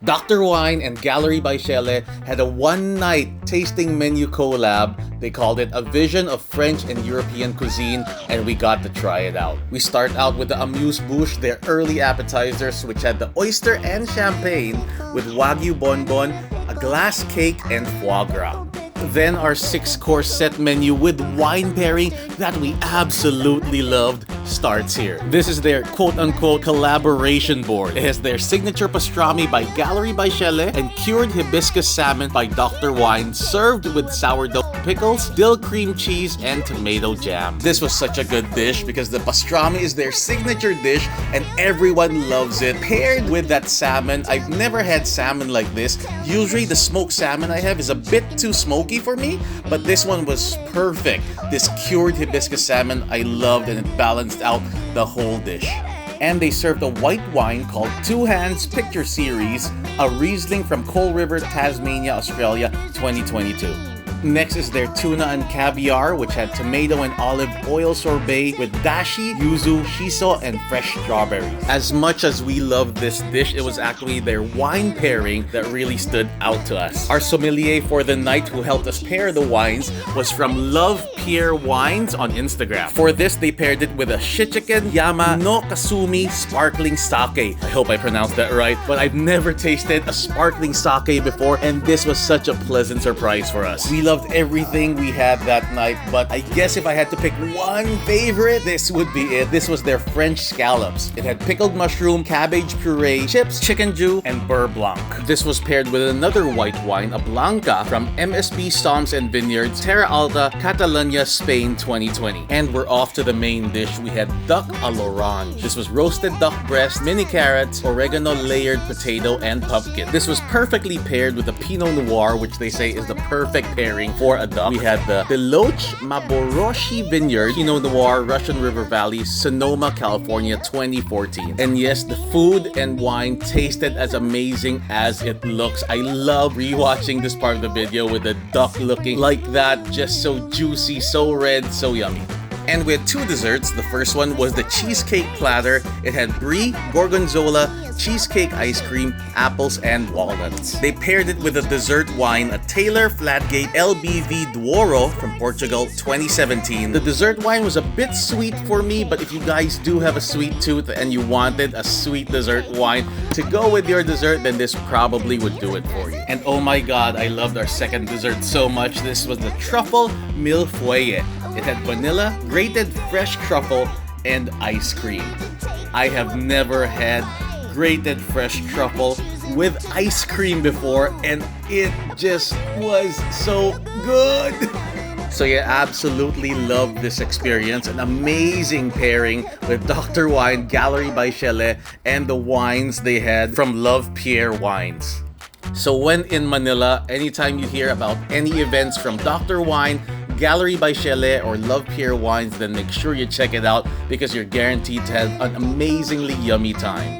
Dr. Wine and Gallery by Chele had a one-night tasting menu collab. They called it A Vision of French and European Cuisine, and we got to try it out. We start out with the amuse bouche, their early appetizers, which had the oyster and champagne with Wagyu Bon Bon, a glass cake, and foie gras. Then our 6-course set menu with wine pairing that we absolutely loved starts here. This is their quote-unquote collaboration board. It has their signature pastrami by Gallery by Chele and cured hibiscus salmon by Dr. Wine, served with sourdough pickles, dill cream cheese, and tomato jam. This was such a good dish because the pastrami is their signature dish and everyone loves it. Paired with that salmon, I've never had salmon like this. Usually the smoked salmon I have is a bit too smoky for me, but this one was perfect. This cured hibiscus salmon I loved, and it balanced out the whole dish. And they served a white wine called Two Hands Picture Series, a Riesling from Coal River, Tasmania, Australia, 2022. Next is their tuna and caviar, which had tomato and olive oil sorbet with dashi, yuzu, shiso, and fresh strawberries. As much as we loved this dish, it was actually their wine pairing that really stood out to us. Our sommelier for the night who helped us pair the wines was from Love Pierre Wines on Instagram. For this, they paired it with a Shichiken Yama no Kasumi sparkling sake. I hope I pronounced that right, but I've never tasted a sparkling sake before, and this was such a pleasant surprise for us. We loved everything we had that night, but I guess if I had to pick one favorite, this would be it. This was their French scallops. It had pickled mushroom, cabbage puree, chips, chicken jus, and beurre blanc. This was paired with another white wine, a Blanca from MSP Stoms and Vineyards, Terra Alta, Catalonia, Spain, 2020. And we're off to the main dish. We had duck à l'orange. This was roasted duck breast, mini carrots, oregano layered potato, and pumpkin. This was perfectly paired with a Pinot Noir, which they say is the perfect pairing for a duck. We had the Deloach Maboroshi Vineyard, Pinot Noir, Russian River Valley, Sonoma, California, 2014. And yes, the food and wine tasted as amazing as it looks. I love rewatching this part of the video with the duck looking like that, just so juicy, so red, so yummy. And we had two desserts. The first one was the cheesecake platter. It had brie, gorgonzola, cheesecake ice cream, apples, and walnuts. They paired it with a dessert wine, a Taylor Flatgate LBV Douro from Portugal, 2017. The dessert wine was a bit sweet for me, but if you guys do have a sweet tooth and you wanted a sweet dessert wine to go with your dessert, then this probably would do it for you. And oh my god, I loved our second dessert so much. This was the truffle millefeuille. It had vanilla, grated fresh truffle, and ice cream. I have never had grated fresh truffle with ice cream before, and it just was so good. So yeah, absolutely loved this experience. An amazing pairing with Dr. Wine, Gallery by Chele, and the wines they had from Love Pierre Wines. So when in Manila, anytime you hear about any events from Dr. Wine, Gallery by Chele, or Love Pierre Wines, then make sure you check it out because you're guaranteed to have an amazingly yummy time.